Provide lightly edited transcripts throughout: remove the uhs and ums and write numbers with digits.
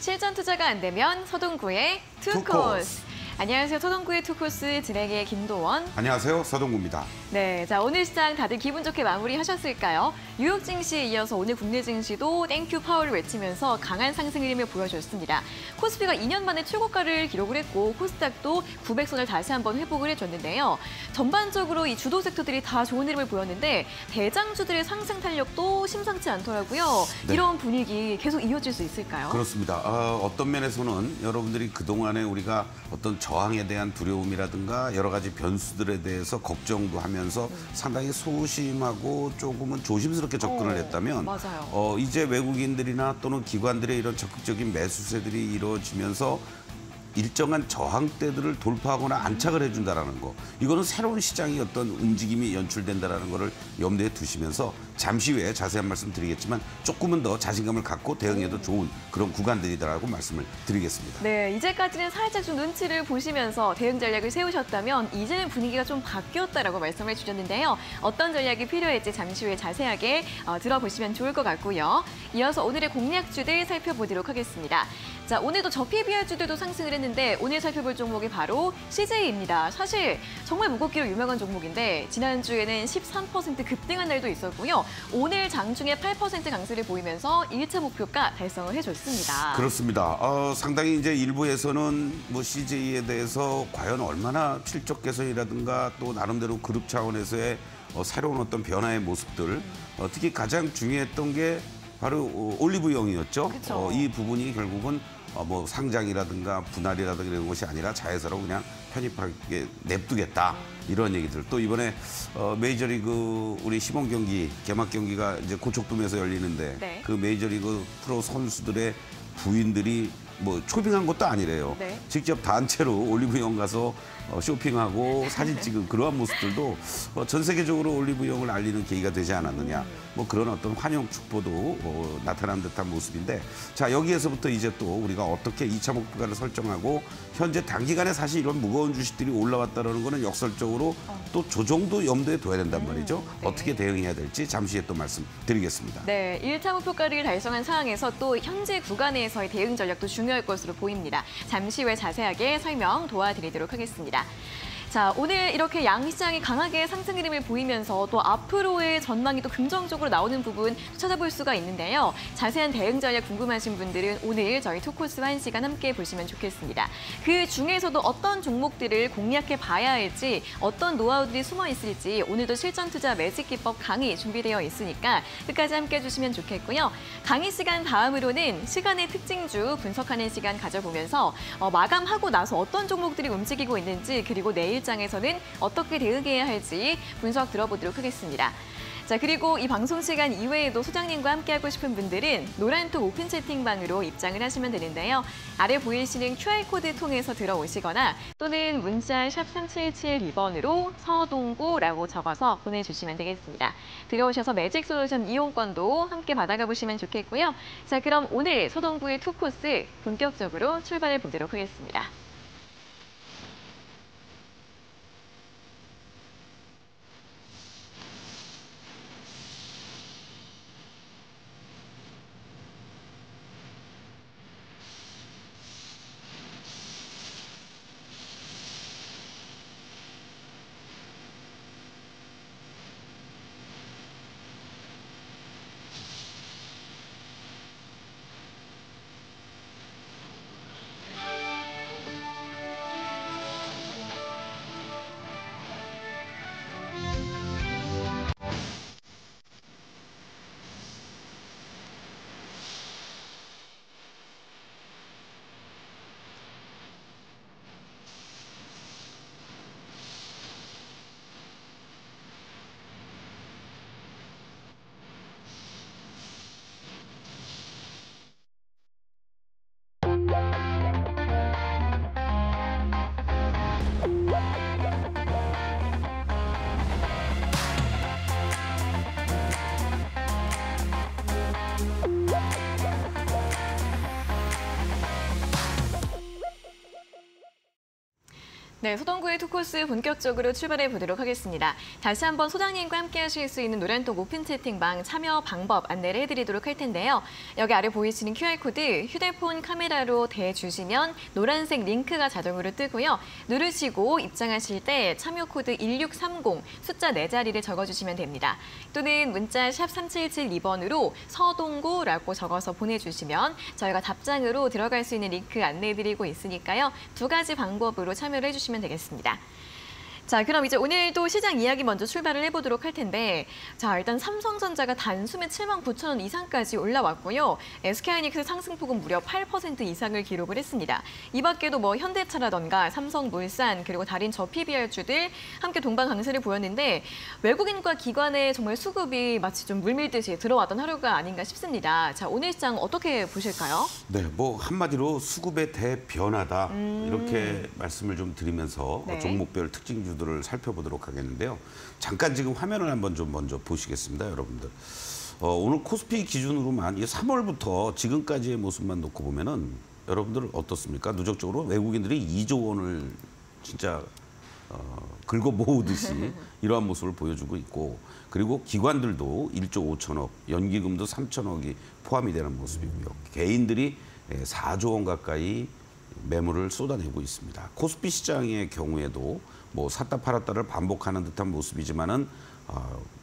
실전 투자가 안 되면 서동구의 투코스. 안녕하세요. 서동구의 투코스 진행의 김도원. 안녕하세요. 서동구입니다. 네, 자 오늘 시장 다들 기분 좋게 마무리하셨을까요? 뉴욕 증시에 이어서 오늘 국내 증시도 땡큐 파워를 외치면서 강한 상승 흐름을 보여줬습니다. 코스피가 2년 만에 최고가를 기록을 했고 코스닥도 900선을 다시 한번 회복을 해줬는데요. 전반적으로 이 주도 섹터들이 다 좋은 흐름을 보였는데 대장주들의 상승 탄력도 심상치 않더라고요. 네. 이런 분위기 계속 이어질 수 있을까요? 그렇습니다. 어떤 면에서는 여러분들이 그동안에 우리가 어떤 저항에 대한 두려움이라든가 여러 가지 변수들에 대해서 걱정도 하면서 상당히 소심하고 조금은 조심스럽게 접근을 했다면 맞아요. 이제 외국인들이나 또는 기관들의 이런 적극적인 매수세들이 이루어지면서 일정한 저항대들을 돌파하거나 안착을 해준다는 거. 이거는 새로운 시장의 어떤 움직임이 연출된다는 거를 염두에 두시면서 잠시 후에 자세한 말씀 드리겠지만 조금은 더 자신감을 갖고 대응해도 좋은 그런 구간들이다라고 말씀을 드리겠습니다. 네, 이제까지는 살짝 좀 눈치를 보시면서 대응 전략을 세우셨다면 이제는 분위기가 좀 바뀌었다라고 말씀을 주셨는데요. 어떤 전략이 필요할지 잠시 후에 자세하게 들어보시면 좋을 것 같고요. 이어서 오늘의 공략주들 살펴보도록 하겠습니다. 자, 오늘도 저PBR주들도 상승을 했는데 오늘 살펴볼 종목이 바로 CJ입니다. 사실 정말 무겁기로 유명한 종목인데 지난주에는 13% 급등한 날도 있었고요. 오늘 장중에 8% 강세를 보이면서 1차 목표가 달성을 해줬습니다. 그렇습니다. 상당히 이제 일부에서는 뭐 CJ에 대해서 과연 얼마나 실적 개선이라든가 또 나름대로 그룹 차원에서의 새로운 어떤 변화의 모습들, 특히 가장 중요했던 게 바로 올리브영이었죠. 이 부분이 결국은 뭐 상장이라든가 분할이라든가 이런 것이 아니라 자회사로 그냥 편입하게 냅두겠다. 이런 얘기들. 또 이번에 메이저리그 우리 시범 경기, 개막 경기가 이제 고척돔에서 열리는데 네. 그 메이저리그 프로 선수들의 부인들이 뭐 초빙한 것도 아니래요. 네. 직접 단체로 올리브영 가서 쇼핑하고 사진 찍은 그러한 모습들도 전 세계적으로 올리브영을 알리는 계기가 되지 않았느냐. 뭐 그런 어떤 환영 축포도 나타난 듯한 모습인데 자 여기에서부터 이제 또 우리가 어떻게 2차 목표가를 설정하고 현재 단기간에 사실 이런 무거운 주식들이 올라왔다는 거는 역설적으로 또 조정도 염두에 둬야 된단 말이죠. 네. 어떻게 대응해야 될지 잠시 후에 또 말씀드리겠습니다. 네, 1차 목표가를 달성한 상황에서 또 현재 구간에서의 대응 전략도 중요할 것으로 보입니다. 잠시 후에 자세하게 설명 도와드리도록 하겠습니다. 자, 오늘 이렇게 양시장이 강하게 상승 흐름을 보이면서 또 앞으로의 전망이 또 긍정적으로 나오는 부분 찾아볼 수가 있는데요. 자세한 대응 전략 궁금하신 분들은 오늘 저희 투코스와 1시간 함께 보시면 좋겠습니다. 그 중에서도 어떤 종목들을 공략해 봐야 할지, 어떤 노하우들이 숨어 있을지 오늘도 실전 투자 매직 기법 강의 준비되어 있으니까 끝까지 함께 해주시면 좋겠고요. 강의 시간 다음으로는 시간의 특징주 분석하는 시간 가져보면서 마감하고 나서 어떤 종목들이 움직이고 있는지 그리고 내일 장에서는 어떻게 대응해야 할지 분석 들어보도록 하겠습니다. 자, 그리고 이 방송 시간 이외에도 소장님과 함께하고 싶은 분들은 노란톡 오픈 채팅방으로 입장을 하시면 되는데요. 아래 보이시는 QR코드 통해서 들어오시거나 또는 문자 샵 3772번으로 서동구라고 적어서 보내주시면 되겠습니다. 들어오셔서 매직 솔루션 이용권도 함께 받아가 보시면 좋겠고요. 자, 그럼 오늘 서동구의 투코스 본격적으로 출발해 보도록 하겠습니다. 네, 소동구의 투코스 본격적으로 출발해 보도록 하겠습니다. 다시 한번 소장님과 함께 하실 수 있는 노란톡 오픈 채팅방 참여 방법 안내를 해드리도록 할 텐데요. 여기 아래 보이시는 QR코드 휴대폰 카메라로 대주시면 노란색 링크가 자동으로 뜨고요. 누르시고 입장하실 때 참여 코드 1630 숫자 4자리를 적어주시면 됩니다. 또는 문자 샵 3772번으로 서동구라고 적어서 보내주시면 저희가 답장으로 들어갈 수 있는 링크 안내해드리고 있으니까요. 2가지 방법으로 참여를 해주시면 되겠습니다. 자, 그럼 이제 오늘도 시장 이야기 먼저 출발을 해보도록 할 텐데, 자, 일단 삼성전자가 단숨에 79,000원 이상까지 올라왔고요. SK하이닉스 상승폭은 무려 8% 이상을 기록을 했습니다. 이 밖에도 뭐 현대차라던가 삼성물산 그리고 다른 저PBR주들 함께 동반 강세를 보였는데 외국인과 기관의 정말 수급이 마치 좀 물밀듯이 들어왔던 하루가 아닌가 싶습니다. 자, 오늘 시장 어떻게 보실까요? 네, 뭐 한마디로 수급의 대변화다 이렇게 말씀을 좀 드리면서 네. 종목별 특징주들을 살펴보도록 하겠는데요. 잠깐 지금 화면을 한번 좀 먼저 보시겠습니다, 여러분들. 오늘 코스피 기준으로만 3월부터 지금까지의 모습만 놓고 보면은 여러분들 어떻습니까? 누적적으로 외국인들이 2조 원을 진짜 긁어 모으듯이 이러한 모습을 보여주고 있고, 그리고 기관들도 1조 5천억, 연기금도 3천억이 포함이 되는 모습이고요. 개인들이 4조 원 가까이 매물을 쏟아내고 있습니다. 코스피 시장의 경우에도 뭐 샀다 팔았다를 반복하는 듯한 모습이지만은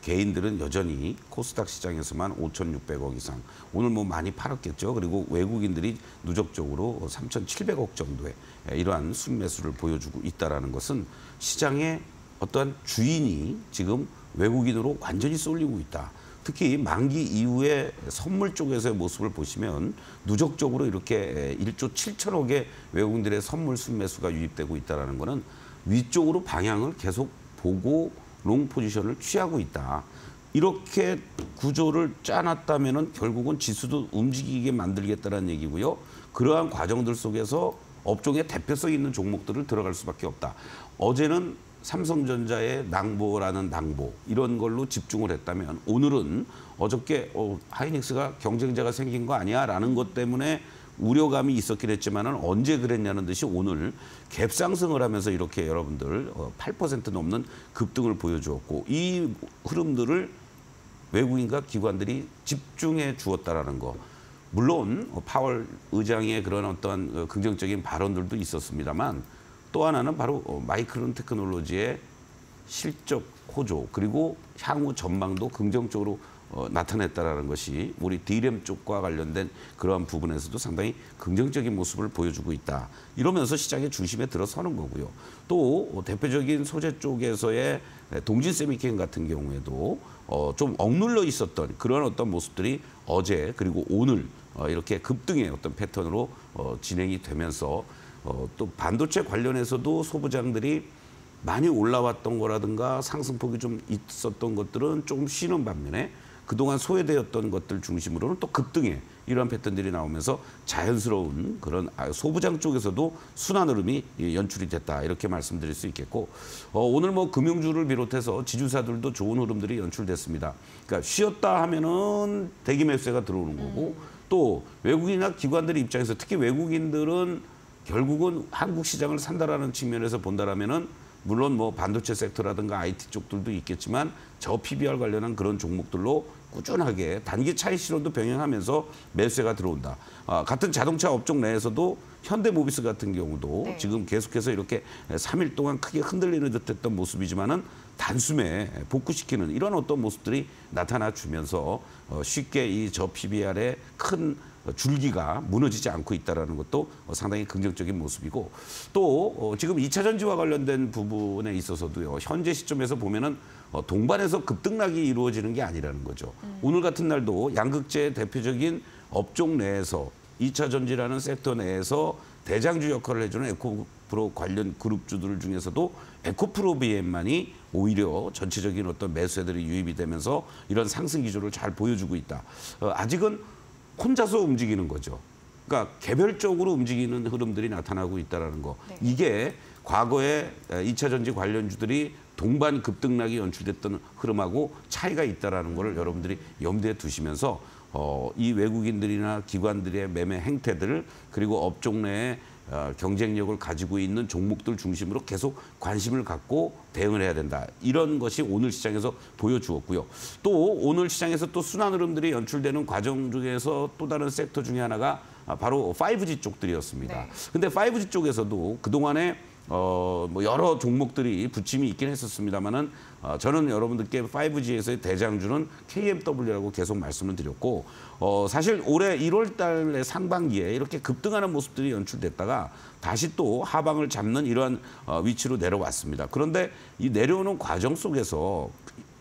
개인들은 여전히 코스닥 시장에서만 5,600억 이상, 오늘 뭐 많이 팔았겠죠. 그리고 외국인들이 누적적으로 3,700억 정도의 이러한 순매수를 보여주고 있다는 것은 시장의 어떠한 주인이 지금 외국인으로 완전히 쏠리고 있다. 특히 만기 이후에 선물 쪽에서의 모습을 보시면 누적적으로 이렇게 1조 7천억의 외국인들의 선물 순매수가 유입되고 있다는 것은 위쪽으로 방향을 계속 보고 롱 포지션을 취하고 있다. 이렇게 구조를 짜놨다면 결국은 지수도 움직이게 만들겠다는 얘기고요. 그러한 과정들 속에서 업종의 대표성 있는 종목들을 들어갈 수밖에 없다. 어제는 삼성전자의 낭보라는 낭보 이런 걸로 집중을 했다면 오늘은 어저께 하이닉스가 경쟁자가 생긴 거 아니야? 라는 것 때문에 우려감이 있었긴 했지만은 언제 그랬냐는 듯이 오늘 갭상승을 하면서 이렇게 여러분들 8% 넘는 급등을 보여주었고, 이 흐름들을 외국인과 기관들이 집중해 주었다라는 거. 물론 파월 의장의 그런 어떤 긍정적인 발언들도 있었습니다만, 또 하나는 바로 마이크론 테크놀로지의 실적 호조 그리고 향후 전망도 긍정적으로 나타냈다라는 것이 우리 D램 쪽과 관련된 그러한 부분에서도 상당히 긍정적인 모습을 보여주고 있다. 이러면서 시장의 중심에 들어서는 거고요. 또 대표적인 소재 쪽에서의 동진 세미캠 같은 경우에도 좀 억눌러 있었던 그런 어떤 모습들이 어제 그리고 오늘 이렇게 급등의 어떤 패턴으로 진행이 되면서 또 반도체 관련해서도 소부장들이 많이 올라왔던 거라든가 상승폭이 좀 있었던 것들은 조금 쉬는 반면에 그동안 소외되었던 것들 중심으로는 또 급등의 이러한 패턴들이 나오면서 자연스러운 그런 소부장 쪽에서도 순환 흐름이 연출이 됐다. 이렇게 말씀드릴 수 있겠고, 오늘 뭐 금융주를 비롯해서 지주사들도 좋은 흐름들이 연출됐습니다. 그러니까 쉬었다 하면은 대기 매수세가 들어오는 거고, 또 외국인이나 기관들 입장에서 특히 외국인들은 결국은 한국 시장을 산다라는 측면에서 본다라면은 물론 뭐 반도체 섹터라든가 IT 쪽들도 있겠지만 저 PBR 관련한 그런 종목들로 꾸준하게 단기 차익 실현도 병행하면서 매수세가 들어온다. 같은 자동차 업종 내에서도 현대모비스 같은 경우도 네. 지금 계속해서 이렇게 3일 동안 크게 흔들리는 듯했던 모습이지만은 단숨에 복구시키는 이런 어떤 모습들이 나타나 주면서 쉽게 이 저 PBR의 큰 줄기가 무너지지 않고 있다는 것도 상당히 긍정적인 모습이고, 또 지금 2차 전지와 관련된 부분에 있어서도요. 현재 시점에서 보면은 동반해서 급등락이 이루어지는 게 아니라는 거죠. 오늘 같은 날도 양극재의 대표적인 업종 내에서 2차 전지라는 섹터 내에서 대장주 역할을 해주는 에코프로 관련 그룹주들 중에서도 에코프로비엠만이 오히려 전체적인 어떤 매수세들이 유입이 되면서 이런 상승 기조를 잘 보여주고 있다. 아직은 혼자서 움직이는 거죠. 그러니까 개별적으로 움직이는 흐름들이 나타나고 있다는 거. 네. 이게 과거에 2차 전지 관련주들이 동반 급등락이 연출됐던 흐름하고 차이가 있다는 걸 여러분들이 염두에 두시면서 이 외국인들이나 기관들의 매매 행태들 그리고 업종 내에 경쟁력을 가지고 있는 종목들 중심으로 계속 관심을 갖고 대응을 해야 된다. 이런 것이 오늘 시장에서 보여주었고요. 또 오늘 시장에서 또 순환 흐름들이 연출되는 과정 중에서 또 다른 섹터 중에 하나가 바로 5G 쪽들이었습니다. 근데 5G 쪽에서도 그동안에 뭐 여러 종목들이 부침이 있긴 했었습니다만은 저는 여러분들께 5G에서의 대장주는 KMW라고 계속 말씀을 드렸고 사실 올해 1월 달에 상반기에 이렇게 급등하는 모습들이 연출됐다가 다시 또 하방을 잡는 이러한 위치로 내려왔습니다. 그런데 이 내려오는 과정 속에서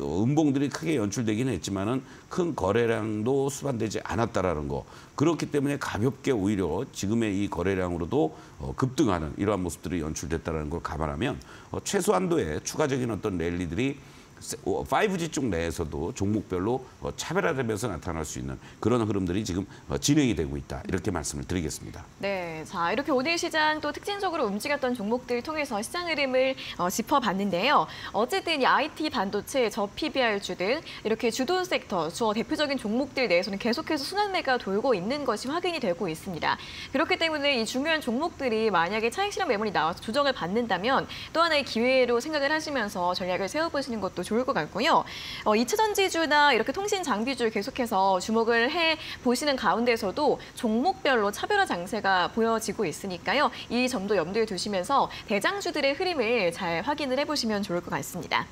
음봉들이 크게 연출되긴 했지만은 큰 거래량도 수반되지 않았다라는 거. 그렇기 때문에 가볍게 오히려 지금의 이 거래량으로도 급등하는 이러한 모습들이 연출됐다는 걸 감안하면 최소한도의 추가적인 어떤 랠리들이 5G 쪽 내에서도 종목별로 차별화되면서 나타날 수 있는 그런 흐름들이 지금 진행이 되고 있다. 이렇게 말씀을 드리겠습니다. 네, 자 이렇게 오늘 시장 또 특징적으로 움직였던 종목들 통해서 시장 흐름을 짚어봤는데요. 어쨌든 이 IT, 반도체, 저PBR주 등 이렇게 주도 섹터, 대표적인 종목들 내에서는 계속해서 순환매가 돌고 있는 것이 확인이 되고 있습니다. 그렇기 때문에 이 중요한 종목들이 만약에 차익 실현 매물이 나와서 조정을 받는다면 또 하나의 기회로 생각을 하시면서 전략을 세워보시는 것도 좋을 것 같고요. 2차 전지주나 이렇게 통신 장비주 계속해서 주목을 해 보시는 가운데서도 종목별로 차별화 장세가 보여지고 있으니까요. 이 점도 염두에 두시면서 대장주들의 흐름을 잘 확인을 해보시면 좋을 것 같습니다.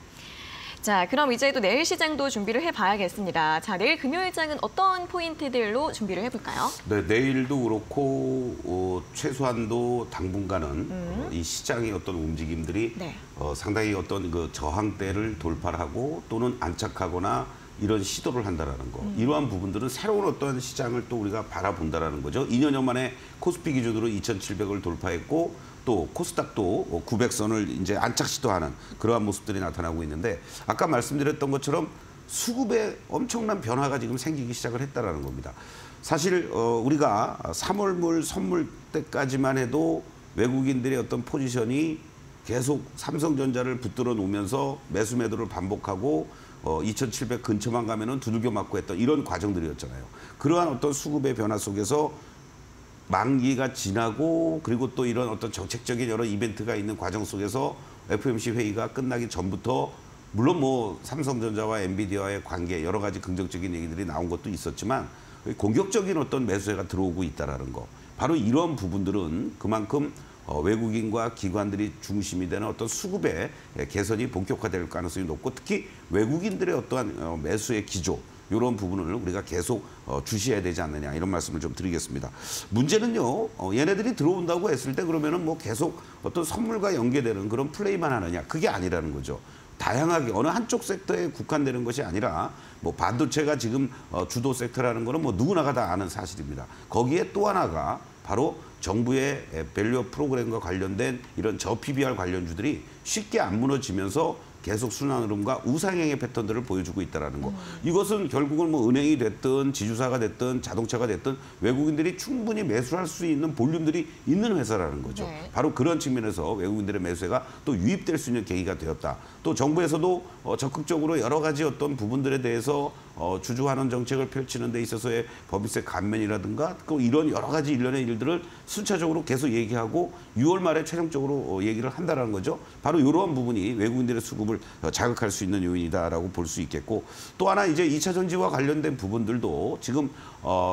자, 그럼 이제 또 내일 시장도 준비를 해봐야겠습니다. 자, 내일 금요일장은 어떤 포인트들로 준비를 해볼까요? 네, 내일도 그렇고 최소한도 당분간은 이 시장의 어떤 움직임들이 상당히 어떤 그 저항대를 돌파하고 또는 안착하거나 이런 시도를 한다라는 거. 이러한 부분들은 새로운 어떤 시장을 또 우리가 바라본다라는 거죠. 2년여 만에 코스피 기준으로 2,700을 돌파했고 또 코스닥도 900선을 이제 안착 시도하는 그러한 모습들이 나타나고 있는데 아까 말씀드렸던 것처럼 수급에 엄청난 변화가 지금 생기기 시작을 했다라는 겁니다. 사실 우리가 3월물 선물 때까지만 해도 외국인들의 어떤 포지션이 계속 삼성전자를 붙들어 놓으면서 매수 매도를 반복하고 2,700 근처만 가면은 두들겨 맞고 했던 이런 과정들이었잖아요. 그러한 어떤 수급의 변화 속에서 만기가 지나고 그리고 또 이런 어떤 정책적인 여러 이벤트가 있는 과정 속에서 FOMC 회의가 끝나기 전부터 물론 뭐 삼성전자와 엔비디아의 관계 여러 가지 긍정적인 얘기들이 나온 것도 있었지만 공격적인 어떤 매수세가 들어오고 있다라는 거. 바로 이런 부분들은 그만큼 외국인과 기관들이 중심이 되는 어떤 수급의 개선이 본격화될 가능성이 높고 특히 외국인들의 어떠한 매수의 기조 이런 부분을 우리가 계속 주시해야 되지 않느냐 이런 말씀을 좀 드리겠습니다. 문제는요. 얘네들이 들어온다고 했을 때 그러면은 뭐 계속 어떤 선물과 연계되는 그런 플레이만 하느냐 그게 아니라는 거죠. 다양하게 어느 한쪽 섹터에 국한되는 것이 아니라 뭐 반도체가 지금 주도 섹터라는 거는 뭐 누구나가 다 아는 사실입니다. 거기에 또 하나가 바로 정부의 밸류업 프로그램과 관련된 이런 저PBR 관련주들이 쉽게 안 무너지면서 계속 순환 흐름과 우상향의 패턴들을 보여주고 있다는 거. 이것은 결국은 뭐 은행이 됐든 지주사가 됐든 자동차가 됐든 외국인들이 충분히 매수할 수 있는 볼륨들이 있는 회사라는 거죠. 네. 바로 그런 측면에서 외국인들의 매수가 또 유입될 수 있는 계기가 되었다. 또 정부에서도 적극적으로 여러 가지 어떤 부분들에 대해서 주주환원 정책을 펼치는 데 있어서의 법인세 감면이라든가 또 이런 여러 가지 일련의 일들을 순차적으로 계속 얘기하고 6월 말에 최종적으로 얘기를 한다는 거죠. 바로 이러한 부분이 외국인들의 수급을 자극할 수 있는 요인이다라고 볼 수 있겠고 또 하나 이제 2차 전지와 관련된 부분들도 지금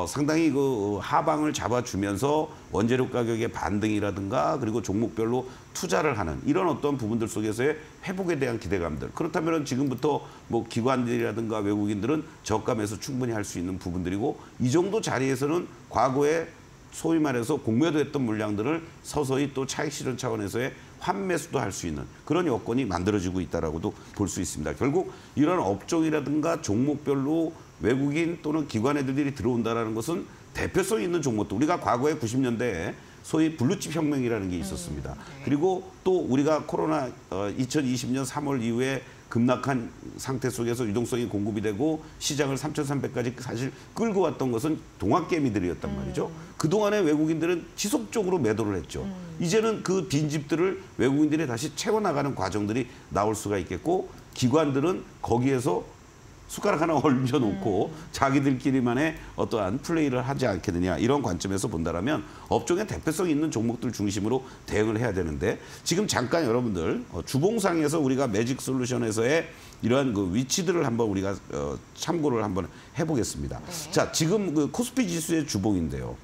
상당히 그 하방을 잡아주면서 원재료 가격의 반등이라든가 그리고 종목별로 투자를 하는 이런 어떤 부분들 속에서의 회복에 대한 기대감들. 그렇다면 지금부터 뭐 기관들이라든가 외국인들은 저가에서 충분히 할 수 있는 부분들이고 이 정도 자리에서는 과거에 소위 말해서 공매도했던 물량들을 서서히 또 차익 실현 차원에서의 환매수도 할 수 있는 그런 여건이 만들어지고 있다라고도 볼 수 있습니다. 결국 이런 업종이라든가 종목별로 외국인 또는 기관 애들이 들어온다라는 것은 대표성 있는 종목도 우리가 과거에 90년대에 소위 블루칩 혁명이라는 게 있었습니다. 그리고 또 우리가 코로나 2020년 3월 이후에 급락한 상태 속에서 유동성이 공급이 되고 시장을 3,300까지 사실 끌고 왔던 것은 동학개미들이었단 말이죠. 그동안에 외국인들은 지속적으로 매도를 했죠. 이제는 그 빈집들을 외국인들이 다시 채워나가는 과정들이 나올 수가 있겠고 기관들은 거기에서 숟가락 하나 얹어놓고 자기들끼리만의 어떠한 플레이를 하지 않겠느냐 이런 관점에서 본다라면 업종의 대표성 있는 종목들 중심으로 대응을 해야 되는데 지금 잠깐 여러분들 주봉상에서 우리가 매직솔루션에서의 이러한 그 위치들을 한번 우리가 참고를 한번 해보겠습니다. 네. 자, 지금 그 코스피 지수의 주봉인데요.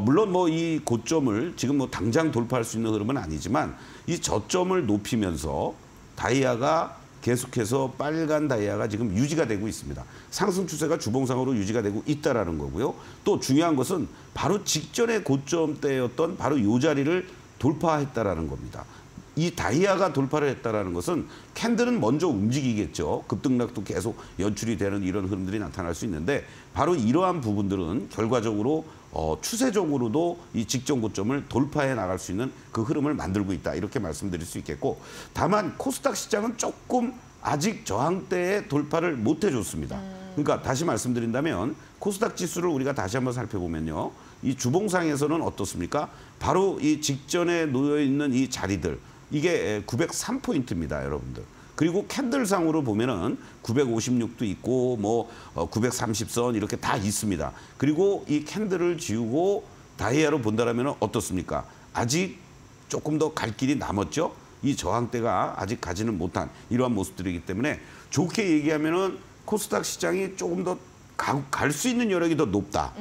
물론 뭐 이 고점을 지금 뭐 당장 돌파할 수 있는 흐름은 아니지만 이 저점을 높이면서 다이아가 계속해서 빨간 다이아가 지금 유지가 되고 있습니다. 상승 추세가 주봉상으로 유지가 되고 있다라는 거고요. 또 중요한 것은 바로 직전의 고점대였던 바로 이 자리를 돌파했다라는 겁니다. 이 다이아가 돌파를 했다라는 것은 캔들은 먼저 움직이겠죠. 급등락도 계속 연출이 되는 이런 흐름들이 나타날 수 있는데 바로 이러한 부분들은 결과적으로 추세적으로도 이 직전 고점을 돌파해 나갈 수 있는 그 흐름을 만들고 있다. 이렇게 말씀드릴 수 있겠고 다만 코스닥 시장은 조금 아직 저항대에 돌파를 못 해줬습니다. 그러니까 다시 말씀드린다면 코스닥 지수를 우리가 다시 한번 살펴보면요. 이 주봉상에서는 어떻습니까? 바로 이 직전에 놓여있는 이 자리들 이게 903포인트입니다, 여러분들. 그리고 캔들상으로 보면은 956도 있고 뭐 930선 이렇게 다 있습니다. 그리고 이 캔들을 지우고 다이아로 본다라면 어떻습니까? 아직 조금 더 갈 길이 남았죠. 이 저항대가 아직 가지는 못한 이러한 모습들이기 때문에 좋게 얘기하면은 코스닥 시장이 조금 더 갈 수 있는 여력이 더 높다.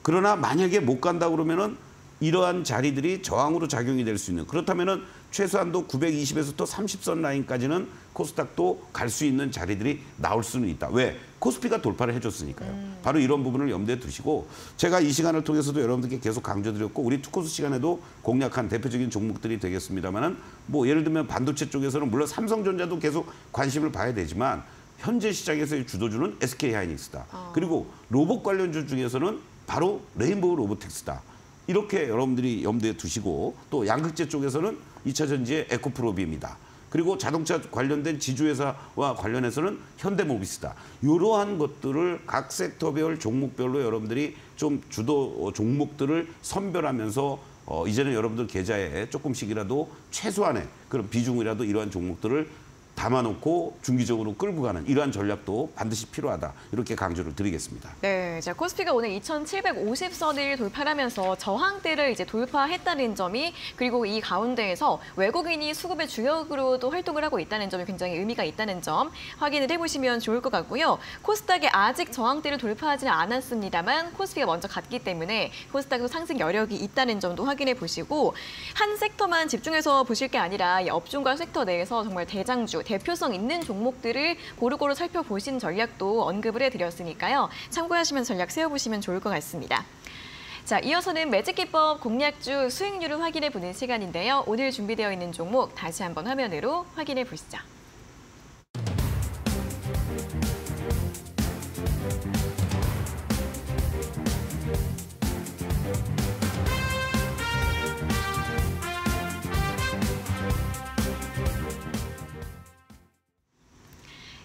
그러나 만약에 못 간다 그러면은 이러한 자리들이 저항으로 작용이 될 수 있는 그렇다면은 최소한도 920에서 또 30선 라인까지는 코스닥도 갈 수 있는 자리들이 나올 수는 있다. 왜? 코스피가 돌파를 해줬으니까요. 바로 이런 부분을 염두에 두시고 제가 이 시간을 통해서도 여러분들께 계속 강조드렸고 우리 투코스 시간에도 공략한 대표적인 종목들이 되겠습니다만은 뭐 예를 들면 반도체 쪽에서는 물론 삼성전자도 계속 관심을 봐야 되지만 현재 시장에서의 주도주는 SK하이닉스다. 그리고 로봇 관련주 중에서는 바로 레인보우 로보틱스다. 이렇게 여러분들이 염두에 두시고 또 양극재 쪽에서는 2차 전지의 에코프로비입니다. 그리고 자동차 관련된 지주회사와 관련해서는 현대모비스다. 이러한 것들을 각 섹터별 종목별로 여러분들이 좀 주도 종목들을 선별하면서 이제는 여러분들 계좌에 조금씩이라도 최소한의 그런 비중이라도 이러한 종목들을 담아놓고 중기적으로 끌고 가는 이러한 전략도 반드시 필요하다. 이렇게 강조를 드리겠습니다. 네, 자, 코스피가 오늘 2,750선을 돌파하면서 저항대를 이제 돌파했다는 점이 그리고 이 가운데에서 외국인이 수급의 주역으로도 활동을 하고 있다는 점이 굉장히 의미가 있다는 점 확인을 해보시면 좋을 것 같고요. 코스닥이 아직 저항대를 돌파하지는 않았습니다만 코스피가 먼저 갔기 때문에 코스닥도 상승 여력이 있다는 점도 확인해 보시고 한 섹터만 집중해서 보실 게 아니라 이 업종과 섹터 내에서 정말 대장주, 대표성 있는 종목들을 고루고루 살펴보신 전략도 언급을 해드렸으니까요. 참고하시면서 전략 세워보시면 좋을 것 같습니다. 자, 이어서는 매직기법 공략주 수익률을 확인해 보는 시간인데요. 오늘 준비되어 있는 종목 다시 한번 화면으로 확인해 보시죠.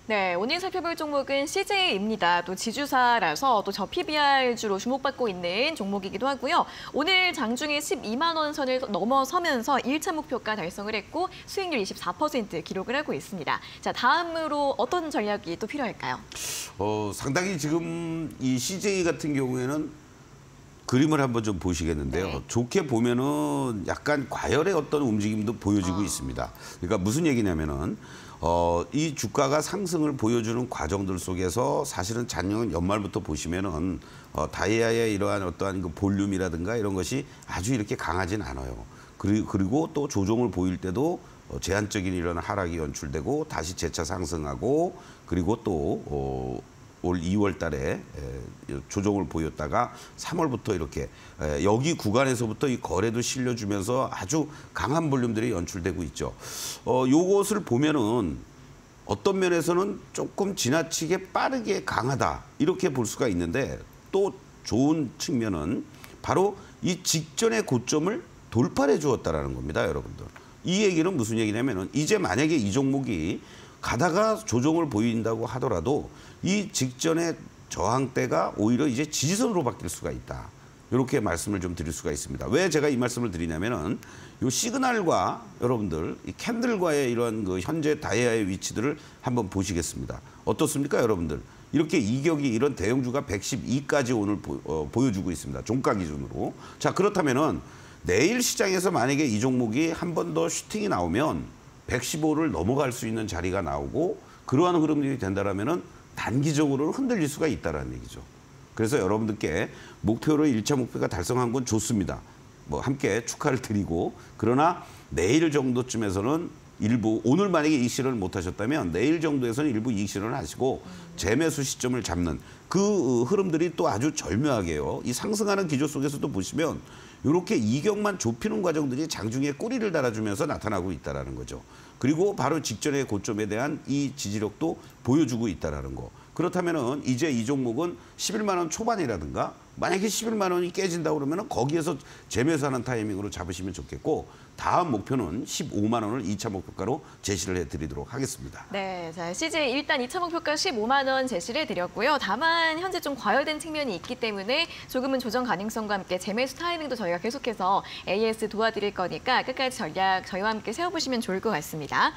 네, 오늘 살펴볼 종목은 CJ입니다. 또 지주사라서 또 저PBR주로 주목받고 있는 종목이기도 하고요. 오늘 장중에 12만 원 선을 넘어서면서 1차 목표가 달성을 했고 수익률 24% 기록을 하고 있습니다. 자, 다음으로 어떤 전략이 또 필요할까요? 상당히 지금 이 CJ 같은 경우에는 그림을 한번 좀 보시겠는데요. 네. 좋게 보면은 약간 과열의 어떤 움직임도 보여지고 있습니다. 그러니까 무슨 얘기냐면은 이 주가가 상승을 보여주는 과정들 속에서 사실은 작년 연말부터 보시면은 다이아의 이러한 어떠한 그 볼륨이라든가 이런 것이 아주 이렇게 강하진 않아요. 그리고 또 조정을 보일 때도 제한적인 이런 하락이 연출되고 다시 재차 상승하고 그리고 또 올 2월 달에 조정을 보였다가 3월부터 이렇게 여기 구간에서부터 이 거래도 실려주면서 아주 강한 볼륨들이 연출되고 있죠. 요것을 보면은 어떤 면에서는 조금 지나치게 빠르게 강하다 이렇게 볼 수가 있는데 또 좋은 측면은 바로 이 직전의 고점을 돌파해 주었다라는 겁니다, 여러분들. 이 얘기는 무슨 얘기냐면은 이제 만약에 이 종목이 가다가 조정을 보인다고 하더라도 이 직전의 저항대가 오히려 이제 지지선으로 바뀔 수가 있다. 이렇게 말씀을 좀 드릴 수가 있습니다. 왜 제가 이 말씀을 드리냐면은 요 시그널과 여러분들 이 캔들과의 이런 그 현재 다이아의 위치들을 한번 보시겠습니다. 어떻습니까, 여러분들? 이렇게 이격이 이런 대형주가 112까지 오늘 보여주고 있습니다. 종가 기준으로. 자, 그렇다면은 내일 시장에서 만약에 이 종목이 한 번 더 슈팅이 나오면 115를 넘어갈 수 있는 자리가 나오고 그러한 흐름이 된다라면은 단기적으로는 흔들릴 수가 있다라는 얘기죠. 그래서 여러분들께 목표로 1차 목표가 달성한 건 좋습니다. 뭐 함께 축하를 드리고 그러나 내일 정도쯤에서는 일부 오늘 만약에 이익 실현을 못 하셨다면 내일 정도에서는 일부 이익 실현을 하시고 재매수 시점을 잡는 그 흐름들이 또 아주 절묘하게요. 이 상승하는 기조 속에서도 보시면 이렇게 이격만 좁히는 과정들이 장중에 꼬리를 달아주면서 나타나고 있다는 거죠. 그리고 바로 직전의 고점에 대한 이 지지력도 보여주고 있다는 거. 그렇다면은 이제 이 종목은 11만 원 초반이라든가 만약에 11만 원이 깨진다 그러면은 거기에서 재매수하는 타이밍으로 잡으시면 좋겠고 다음 목표는 15만 원을 2차 목표가로 제시를 해드리도록 하겠습니다. 네, 자 CJ 일단 2차 목표가 15만 원 제시를 해드렸고요. 다만 현재 좀 과열된 측면이 있기 때문에 조금은 조정 가능성과 함께 재매수 타이밍도 저희가 계속해서 AS 도와드릴 거니까 끝까지 전략 저희와 함께 세워보시면 좋을 것 같습니다.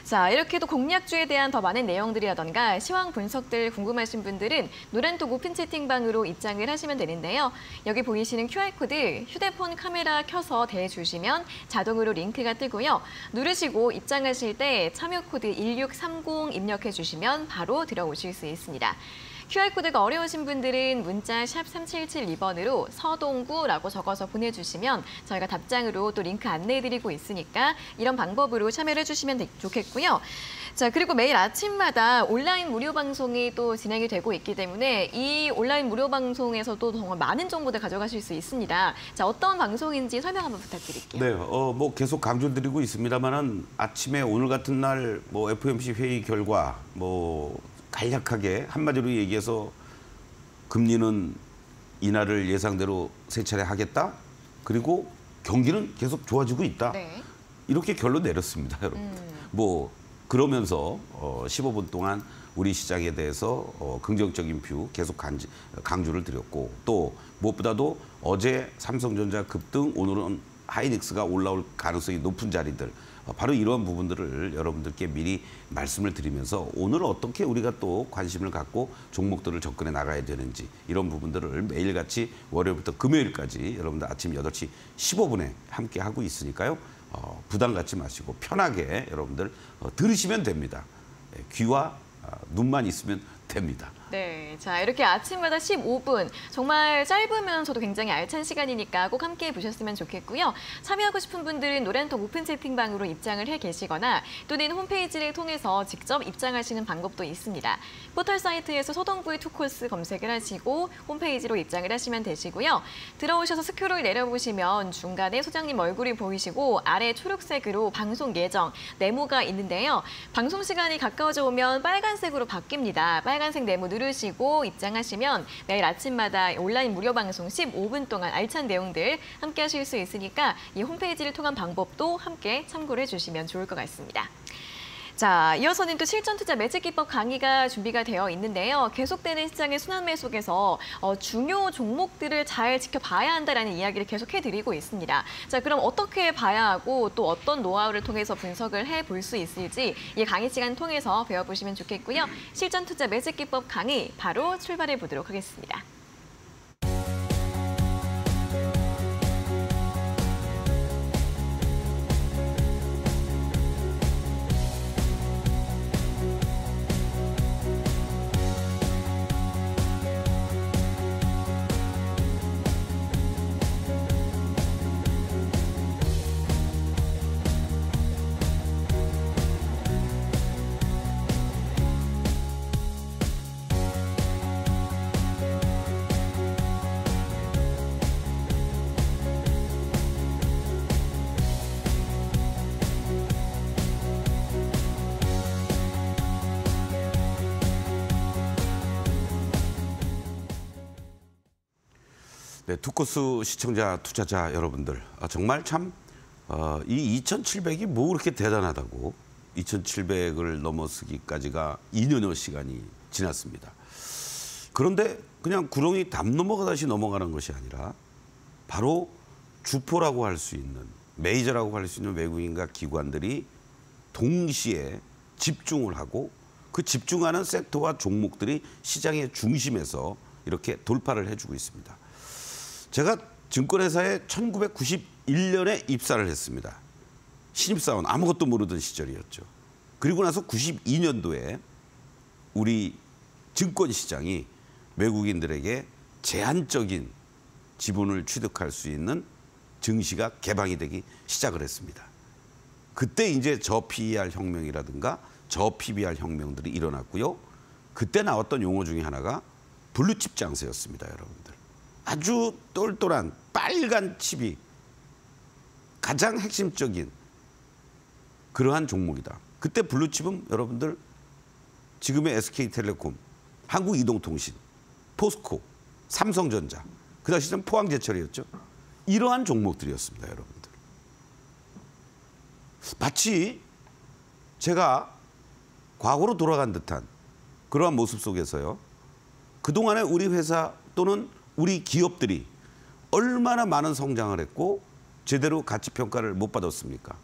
자, 이렇게 또 공략주에 대한 더 많은 내용들이라던가 시황 분석들 궁금하신 분들은 노란톡 오픈 채팅방으로 입장을 하시면 되는데요. 여기 보이시는 QR코드 휴대폰 카메라 켜서 대주시면 자동으로 링크가 뜨고요. 누르시고 입장하실 때 참여 코드 1630 입력해 주시면 바로 들어오실 수 있습니다. QR코드가 어려우신 분들은 문자 샵 3772번으로 서동구라고 적어서 보내주시면 저희가 답장으로 또 링크 안내해드리고 있으니까 이런 방법으로 참여를 해주시면 좋겠고요. 자, 그리고 매일 아침마다 온라인 무료 방송이 또 진행이 되고 있기 때문에 이 온라인 무료 방송에서도 정말 많은 정보들 가져가실 수 있습니다. 자, 어떤 방송인지 설명 한번 부탁드릴게요. 네, 뭐 계속 강조드리고 있습니다만은 아침에 오늘 같은 날 뭐 FOMC 회의 결과 뭐 간략하게 한마디로 얘기해서 금리는 인하를 예상대로 세 차례 하겠다. 그리고 경기는 계속 좋아지고 있다. 네. 이렇게 결론 내렸습니다, 여러분. 뭐 그러면서 15분 동안 우리 시장에 대해서 긍정적인 뷰 계속 강조를 드렸고 또 무엇보다도 어제 삼성전자 급등, 오늘은 하이닉스가 올라올 가능성이 높은 자리들 바로 이러한 부분들을 여러분들께 미리 말씀을 드리면서 오늘 어떻게 우리가 또 관심을 갖고 종목들을 접근해 나가야 되는지 이런 부분들을 매일같이 월요일부터 금요일까지 여러분들 아침 8시 15분에 함께 하고 있으니까요. 부담 갖지 마시고 편하게 여러분들 들으시면 됩니다. 귀와 눈만 있으면 됩니다. 네, 자 이렇게 아침마다 15분 정말 짧으면서도 굉장히 알찬 시간이니까 꼭 함께해 보셨으면 좋겠고요. 참여하고 싶은 분들은 노란톡 오픈 채팅방으로 입장을 해 계시거나 또는 홈페이지를 통해서 직접 입장하시는 방법도 있습니다. 포털 사이트에서 서동구의 투코스 검색을 하시고 홈페이지로 입장을 하시면 되시고요. 들어오셔서 스크롤 내려보시면 중간에 소장님 얼굴이 보이시고 아래 초록색으로 방송 예정, 네모가 있는데요. 방송 시간이 가까워져 오면 빨간색으로 바뀝니다. 빨간색 네모 누르시고 입장하시면 매일 아침마다 온라인 무료 방송 15분 동안 알찬 내용들 함께 하실 수 있으니까 이 홈페이지를 통한 방법도 함께 참고를 해주시면 좋을 것 같습니다. 자, 이어서는 또 실전투자 매직기법 강의가 준비가 되어 있는데요. 계속되는 시장의 순환매 속에서 중요 종목들을 잘 지켜봐야 한다는 이야기를 계속해드리고 있습니다. 자, 그럼 어떻게 봐야 하고 또 어떤 노하우를 통해서 분석을 해볼 수 있을지 이 강의 시간 통해서 배워보시면 좋겠고요. 실전투자 매직기법 강의 바로 출발해 보도록 하겠습니다. 네, 투코스 시청자, 투자자 여러분들 정말 참 이 2,700이 뭐 그렇게 대단하다고 2,700을 넘어서기까지가 2년여 시간이 지났습니다. 그런데 그냥 구렁이 담 넘어가다시 넘어가는 것이 아니라 바로 주포라고 할 수 있는, 메이저라고 할 수 있는 외국인과 기관들이 동시에 집중을 하고 그 집중하는 섹터와 종목들이 시장의 중심에서 이렇게 돌파를 해주고 있습니다. 제가 증권회사에 1991년에 입사를 했습니다. 신입사원, 아무것도 모르던 시절이었죠. 그리고 나서 92년도에 우리 증권시장이 외국인들에게 제한적인 지분을 취득할 수 있는 증시가 개방이 되기 시작을 했습니다. 그때 이제 저PER 혁명이라든가 저PBR 혁명들이 일어났고요. 그때 나왔던 용어 중에 하나가 블루칩 장세였습니다, 여러분들. 아주 똘똘한 빨간 칩이 가장 핵심적인 그러한 종목이다. 그때 블루칩은 여러분들 지금의 SK텔레콤, 한국이동통신, 포스코, 삼성전자, 그 당시는 포항제철이었죠. 이러한 종목들이었습니다, 여러분들. 마치 제가 과거로 돌아간 듯한 그러한 모습 속에서요. 그동안에 우리 회사 또는 우리 기업들이 얼마나 많은 성장을 했고 제대로 가치평가를 못 받았습니까?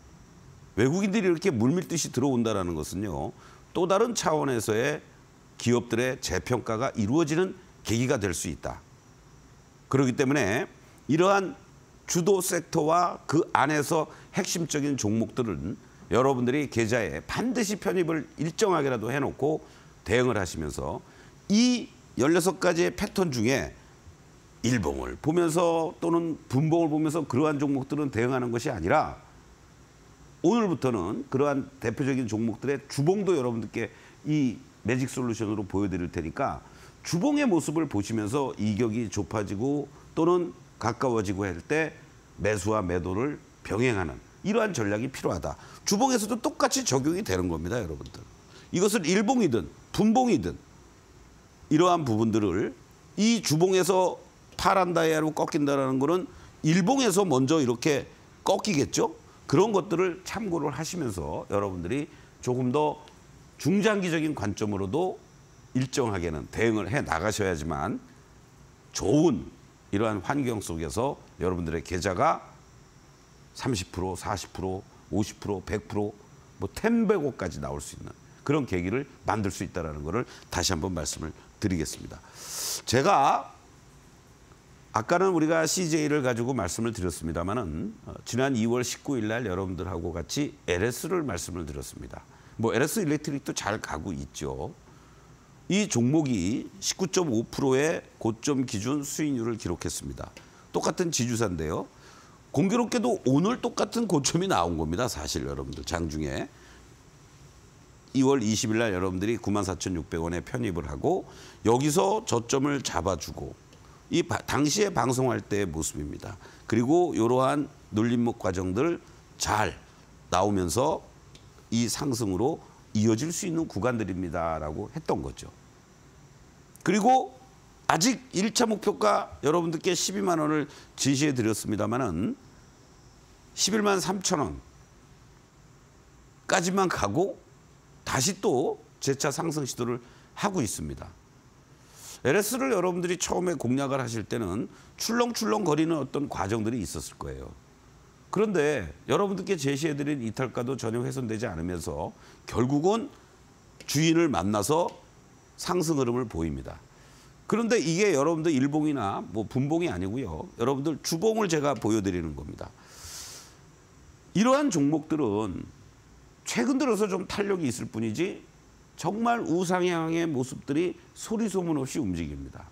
외국인들이 이렇게 물밀듯이 들어온다는 것은요. 또 다른 차원에서의 기업들의 재평가가 이루어지는 계기가 될 수 있다. 그렇기 때문에 이러한 주도 섹터와 그 안에서 핵심적인 종목들은 여러분들이 계좌에 반드시 편입을 일정하게라도 해놓고 대응을 하시면서 이 16가지의 패턴 중에 일봉을 보면서 또는 분봉을 보면서 그러한 종목들은 대응하는 것이 아니라 오늘부터는 그러한 대표적인 종목들의 주봉도 여러분들께 이 매직 솔루션으로 보여드릴 테니까 주봉의 모습을 보시면서 이격이 좁아지고 또는 가까워지고 할 때 매수와 매도를 병행하는 이러한 전략이 필요하다. 주봉에서도 똑같이 적용이 되는 겁니다, 여러분들. 이것을 일봉이든 분봉이든 이러한 부분들을 이 주봉에서 파란 다이아로 꺾인다는 거는 일봉에서 먼저 이렇게 꺾이겠죠. 그런 것들을 참고를 하시면서 여러분들이 조금 더 중장기적인 관점으로도 일정하게는 대응을 해 나가셔야지만 좋은 이러한 환경 속에서 여러분들의 계좌가 30%, 40%, 50%, 100%, 뭐 10배고까지 나올 수 있는 그런 계기를 만들 수 있다는 것을 다시 한번 말씀을 드리겠습니다. 제가 아까는 우리가 CJ를 가지고 말씀을 드렸습니다마는 지난 2월 19일 날 여러분들하고 같이 LS를 말씀을 드렸습니다. 뭐 LS 일렉트릭도 잘 가고 있죠. 이 종목이 19.5%의 고점 기준 수익률을 기록했습니다. 똑같은 지주사인데요. 공교롭게도 오늘 똑같은 고점이 나온 겁니다. 사실 여러분들 장중에 2월 20일 날 여러분들이 94,600원에 편입을 하고 여기서 저점을 잡아주고 이 당시에 방송할 때의 모습입니다. 그리고 이러한 눌림목 과정들 잘 나오면서 이 상승으로 이어질 수 있는 구간들입니다라고 했던 거죠. 그리고 아직 1차 목표가 여러분들께 12만 원을 제시해 드렸습니다마는 11만 3천 원까지만 가고 다시 또 재차 상승 시도를 하고 있습니다. LS를 여러분들이 처음에 공략을 하실 때는 출렁출렁 거리는 어떤 과정들이 있었을 거예요. 그런데 여러분들께 제시해드린 이탈가도 전혀 훼손되지 않으면서 결국은 주인을 만나서 상승 흐름을 보입니다. 그런데 이게 여러분들 일봉이나 뭐 분봉이 아니고요. 여러분들 주봉을 제가 보여드리는 겁니다. 이러한 종목들은 최근 들어서 좀 탄력이 있을 뿐이지 정말 우상향의 모습들이 소리 소문 없이 움직입니다.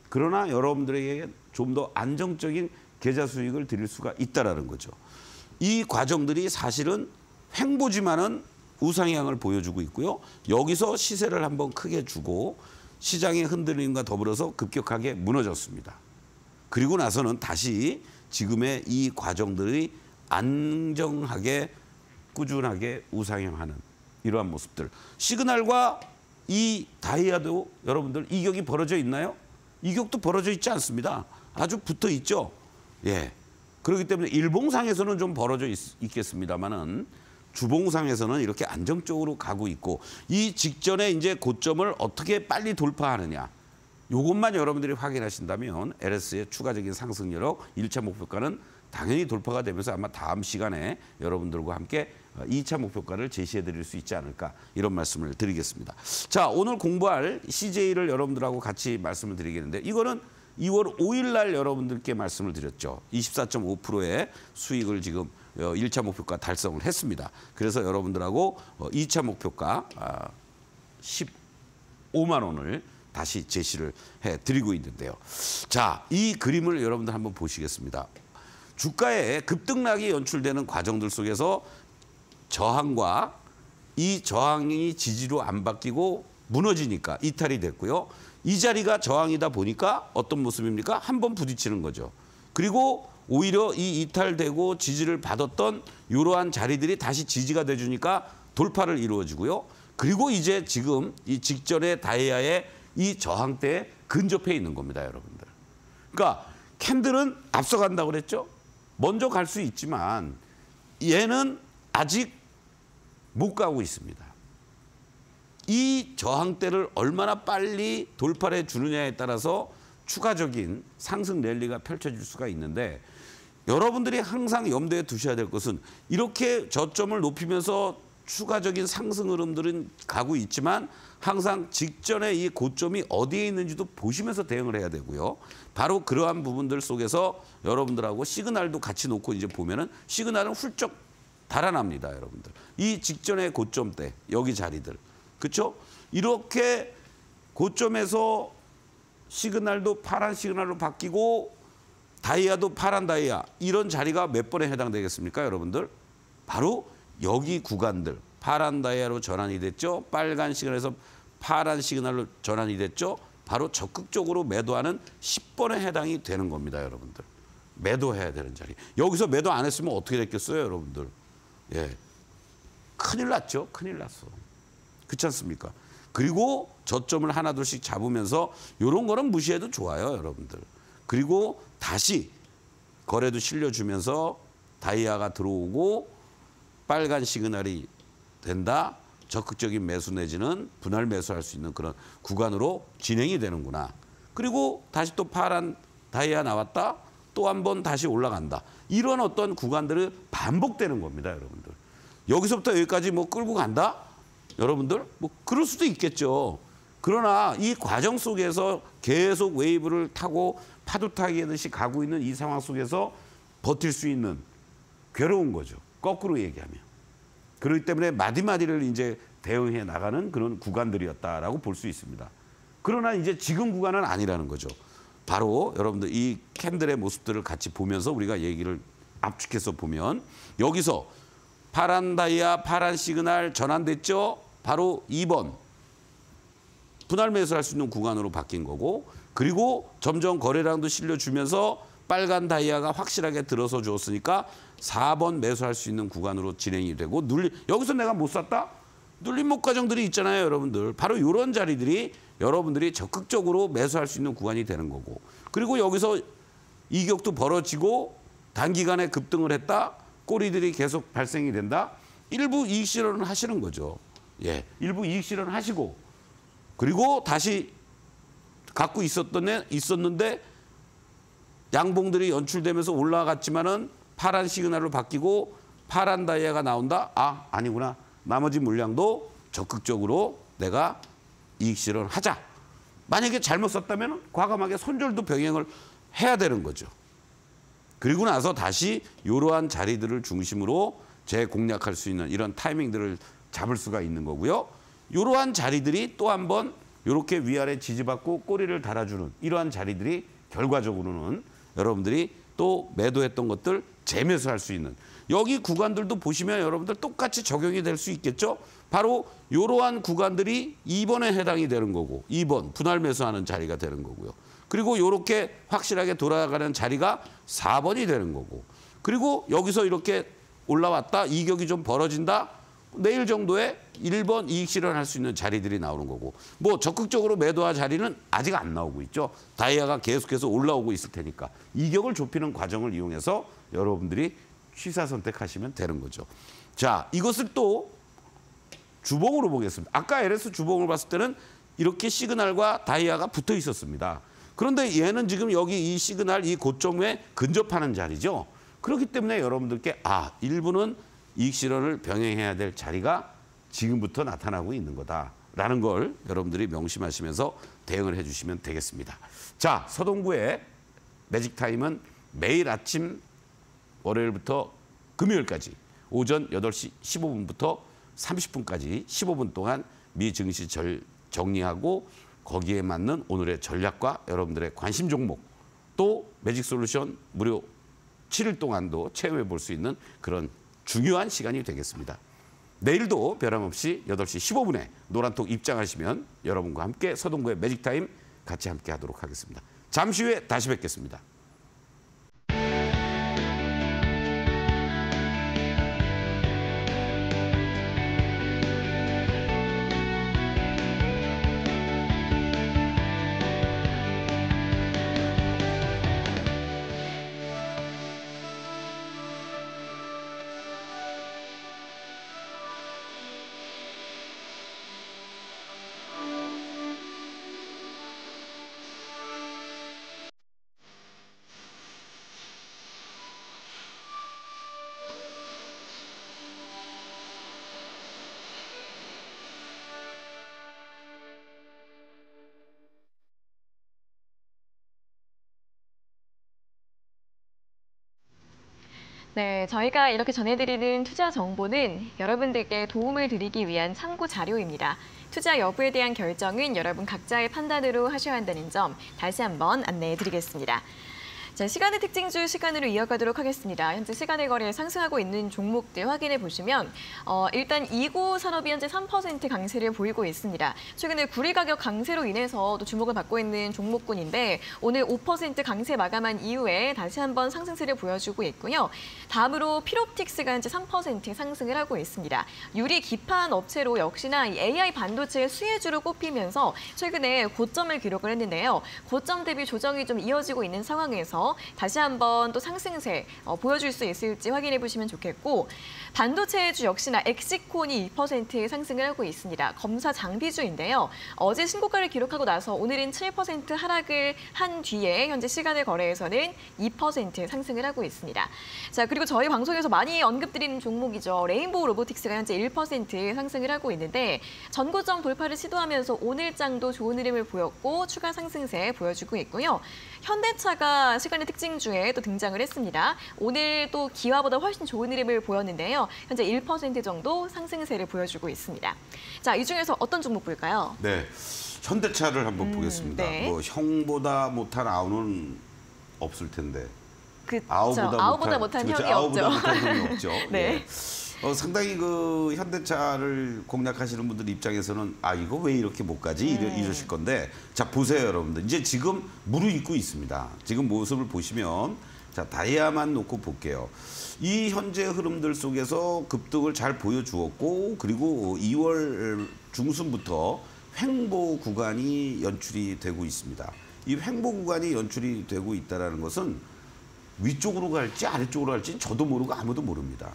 그러나 여러분들에게 좀 더 안정적인 계좌 수익을 드릴 수가 있다는 거죠. 이 과정들이 사실은 횡보지만은 우상향을 보여주고 있고요. 여기서 시세를 한번 크게 주고 시장의 흔들림과 더불어서 급격하게 무너졌습니다. 그리고 나서는 다시 지금의 이 과정들이 안정하게 꾸준하게 우상향하는 이러한 모습들. 시그널과 이 다이아도 여러분들 이격이 벌어져 있나요? 이격도 벌어져 있지 않습니다. 아주 붙어 있죠. 예. 그렇기 때문에 일봉상에서는 좀 벌어져 있겠습니다만은 주봉상에서는 이렇게 안정적으로 가고 있고 이 직전에 이제 고점을 어떻게 빨리 돌파하느냐. 요것만 여러분들이 확인하신다면 LS의 추가적인 상승률로 1차 목표가는 당연히 돌파가 되면서 아마 다음 시간에 여러분들과 함께 2차 목표가를 제시해 드릴 수 있지 않을까 이런 말씀을 드리겠습니다. 자, 오늘 공부할 CJ를 여러분들하고 같이 말씀을 드리겠는데 이거는 2월 5일 날 여러분들께 말씀을 드렸죠. 24.5%의 수익을 지금 1차 목표가 달성을 했습니다. 그래서 여러분들하고 2차 목표가 15만 원을 다시 제시를 해드리고 있는데요. 자, 이 그림을 여러분들 한번 보시겠습니다. 주가의 급등락이 연출되는 과정들 속에서 저항과 이 저항이 지지로 안 바뀌고 무너지니까 이탈이 됐고요. 이 자리가 저항이다 보니까 어떤 모습입니까? 한번 부딪히는 거죠. 그리고 오히려 이 이탈되고 지지를 받았던 이러한 자리들이 다시 지지가 돼주니까 돌파를 이루어지고요. 그리고 이제 지금 이 직전의 다이아의 이 저항대에 근접해 있는 겁니다, 여러분들. 그러니까 캔들은 앞서간다고 그랬죠? 먼저 갈 수 있지만 얘는 아직 못 가고 있습니다. 이 저항대를 얼마나 빨리 돌파해 주느냐에 따라서 추가적인 상승 랠리가 펼쳐질 수가 있는데 여러분들이 항상 염두에 두셔야 될 것은 이렇게 저점을 높이면서 추가적인 상승 흐름들은 가고 있지만 항상 직전에 이 고점이 어디에 있는지도 보시면서 대응을 해야 되고요. 바로 그러한 부분들 속에서 여러분들하고 시그널도 같이 놓고 이제 보면은 시그널은 훌쩍 달아납니다, 여러분들. 이 직전의 고점대, 여기 자리들. 그렇죠? 이렇게 고점에서 시그널도 파란 시그널로 바뀌고 다이아도 파란 다이아 이런 자리가 몇 번에 해당되겠습니까, 여러분들? 바로 여기 구간들 파란 다이아로 전환이 됐죠. 빨간 시그널에서 파란 시그널로 전환이 됐죠. 바로 적극적으로 매도하는 10번에 해당이 되는 겁니다, 여러분들. 매도해야 되는 자리. 여기서 매도 안 했으면 어떻게 됐겠어요, 여러분들? 예, 큰일 났죠. 큰일 났어. 그렇지 않습니까? 그리고 저점을 하나둘씩 잡으면서 이런 거는 무시해도 좋아요, 여러분들. 그리고 다시 거래도 실려주면서 다이아가 들어오고 빨간 시그널이 된다. 적극적인 매수 내지는 분할 매수할 수 있는 그런 구간으로 진행이 되는구나. 그리고 다시 또 파란 다이아 나왔다. 또 한 번 다시 올라간다. 이런 어떤 구간들이 반복되는 겁니다, 여러분들. 여기서부터 여기까지 뭐 끌고 간다? 여러분들 뭐 그럴 수도 있겠죠. 그러나 이 과정 속에서 계속 웨이브를 타고 파도 타기 하듯이 가고 있는 이 상황 속에서 버틸 수 있는 괴로운 거죠. 거꾸로 얘기하면. 그렇기 때문에 마디마디를 이제 대응해 나가는 그런 구간들이었다라고 볼 수 있습니다. 그러나 이제 지금 구간은 아니라는 거죠. 바로 여러분들 이 캔들의 모습들을 같이 보면서 우리가 얘기를 압축해서 보면 여기서 파란 다이아, 파란 시그널 전환됐죠? 바로 2번. 분할 매수할 수 있는 구간으로 바뀐 거고 그리고 점점 거래량도 실려주면서 빨간 다이아가 확실하게 들어서 주었으니까 4번 매수할 수 있는 구간으로 진행이 되고 여기서 내가 못 샀다? 눌림목 과정들이 있잖아요, 여러분들. 바로 이런 자리들이 여러분들이 적극적으로 매수할 수 있는 구간이 되는 거고 그리고 여기서 이격도 벌어지고 단기간에 급등을 했다? 꼬리들이 계속 발생이 된다? 일부 이익 실현을 하시는 거죠. 예, 일부 이익 실현 하시고 그리고 다시 갖고 있었는데 양봉들이 연출되면서 올라갔지만은 파란 시그널로 바뀌고 파란 다이아가 나온다? 아, 아니구나. 나머지 물량도 적극적으로 내가 이익 실현하자. 만약에 잘못 썼다면 과감하게 손절도 병행을 해야 되는 거죠. 그리고 나서 다시 이러한 자리들을 중심으로 재공략할 수 있는 이런 타이밍들을 잡을 수가 있는 거고요. 이러한 자리들이 또 한 번 이렇게 위아래 지지받고 꼬리를 달아주는 이러한 자리들이 결과적으로는 여러분들이 또 매도했던 것들 재매수할 수 있는 여기 구간들도 보시면 여러분들 똑같이 적용이 될 수 있겠죠. 바로 이러한 구간들이 2번에 해당이 되는 거고 2번 분할 매수하는 자리가 되는 거고요. 그리고 이렇게 확실하게 돌아가는 자리가 4번이 되는 거고 그리고 여기서 이렇게 올라왔다 이격이 좀 벌어진다 내일 정도에 1번 이익 실현할 수 있는 자리들이 나오는 거고 뭐 적극적으로 매도할 자리는 아직 안 나오고 있죠. 다이아가 계속해서 올라오고 있을 테니까 이격을 좁히는 과정을 이용해서 여러분들이 취사 선택하시면 되는 거죠. 자, 이것을 또 주봉으로 보겠습니다. 아까 LS 주봉을 봤을 때는 이렇게 시그널과 다이아가 붙어 있었습니다. 그런데 얘는 지금 여기 이 시그널 이 고점에 근접하는 자리죠. 그렇기 때문에 여러분들께 일부는 이익 실현을 병행해야 될 자리가 지금부터 나타나고 있는 거다라는 걸 여러분들이 명심하시면서 대응을 해주시면 되겠습니다. 자, 서동구의 매직 타임은 매일 아침 월요일부터 금요일까지 오전 8시 15분부터 30분까지 15분 동안 미 증시 정리하고 거기에 맞는 오늘의 전략과 여러분들의 관심 종목 또 매직 솔루션 무료 7일 동안도 체험해 볼 수 있는 그런 중요한 시간이 되겠습니다. 내일도 변함없이 8시 15분에 노란톡 입장하시면 여러분과 함께 서동구의 매직 타임 같이 함께 하도록 하겠습니다. 잠시 후에 다시 뵙겠습니다. 네, 저희가 이렇게 전해드리는 투자 정보는 여러분들께 도움을 드리기 위한 참고 자료입니다. 투자 여부에 대한 결정은 여러분 각자의 판단으로 하셔야 한다는 점 다시 한번 안내해드리겠습니다. 자, 시간의 특징주 시간으로 이어가도록 하겠습니다. 현재 시간의 거래에 상승하고 있는 종목들 확인해 보시면 일단 이고 산업이 현재 3% 강세를 보이고 있습니다. 최근에 구리 가격 강세로 인해서 또 주목을 받고 있는 종목군인데 오늘 5% 강세 마감한 이후에 다시 한번 상승세를 보여주고 있고요. 다음으로 필옵틱스가 현재 3% 상승을 하고 있습니다. 유리 기판 업체로 역시나 이 AI 반도체의 수혜주로 꼽히면서 최근에 고점을 기록을 했는데요. 고점 대비 조정이 좀 이어지고 있는 상황에서 다시 한번 또 상승세 보여줄 수 있을지 확인해 보시면 좋겠고 반도체주 역시나 엑시콘이 2% 상승을 하고 있습니다. 검사 장비주인데요. 어제 신고가를 기록하고 나서 오늘은 7% 하락을 한 뒤에 현재 시간의 거래에서는 2% 상승을 하고 있습니다. 자, 그리고 저희 방송에서 많이 언급드리는 종목이죠. 레인보우 로보틱스가 현재 1% 상승을 하고 있는데 전고점 돌파를 시도하면서 오늘장도 좋은 흐름을 보였고 추가 상승세 보여주고 있고요. 현대차가 시간의 특징주에 또 등장을 했습니다. 오늘 또 기와보다 훨씬 좋은 흐름을 보였는데요. 현재 1% 정도 상승세를 보여주고 있습니다. 자, 이 중에서 어떤 종목 볼까요? 네, 현대차를 한번 보겠습니다. 네. 뭐 형보다 못한 아우는 없을 텐데. 그쵸. 아우보다 못한 그렇죠. 형이 아우보다 없죠. 못한 형이 없죠. 네. 예. 상당히 그 현대차를 공략하시는 분들 입장에서는 이거 왜 이렇게 못 가지 이러실 건데 자 보세요 여러분들 이제 지금 무르익고 있습니다. 지금 모습을 보시면 자 다이아만 놓고 볼게요. 이 현재 흐름들 속에서 급등을 잘 보여주었고 그리고 2월 중순부터 횡보 구간이 연출이 되고 있습니다. 이 횡보 구간이 연출이 되고 있다는 것은 위쪽으로 갈지 아래쪽으로 갈지 저도 모르고 아무도 모릅니다.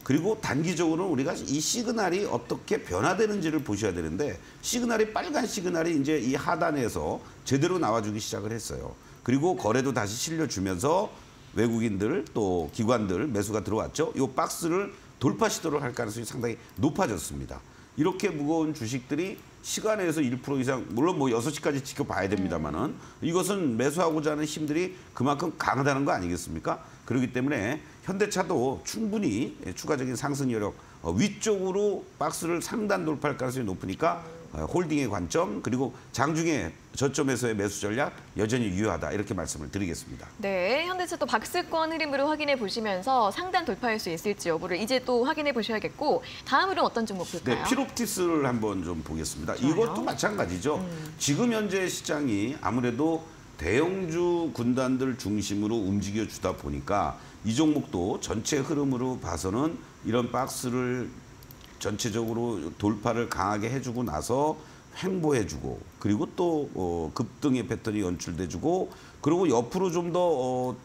그리고 단기적으로는 우리가 이 시그널이 어떻게 변화되는지를 보셔야 되는데 시그널이 빨간 시그널이 이제 이 하단에서 제대로 나와주기 시작을 했어요. 그리고 거래도 다시 실려주면서 외국인들 또 기관들 매수가 들어왔죠. 이 박스를 돌파 시도를 할 가능성이 상당히 높아졌습니다. 이렇게 무거운 주식들이 시간에서 1% 이상 물론 뭐 6시까지 지켜봐야 됩니다만은 이것은 매수하고자 하는 힘들이 그만큼 강하다는 거 아니겠습니까? 그렇기 때문에 현대차도 충분히 추가적인 상승 여력 위쪽으로 박스를 상단 돌파할 가능성이 높으니까 홀딩의 관점 그리고 장중에 저점에서의 매수 전략 여전히 유효하다 이렇게 말씀을 드리겠습니다. 네, 현대차 또 박스권 흐름으로 확인해 보시면서 상단 돌파할 수 있을지 여부를 이제 또 확인해 보셔야겠고 다음으로는 어떤 종목 볼까요? 네, 필옵틱스를 한번 좀 보겠습니다. 좋아요. 이것도 마찬가지죠. 지금 현재 시장이 아무래도 대형주 군단들 중심으로 움직여 주다 보니까 이 종목도 전체 흐름으로 봐서는 이런 박스를 전체적으로 돌파를 강하게 해주고 나서 횡보해주고 그리고 또 급등의 패턴이 연출돼주고 그리고 옆으로 좀 더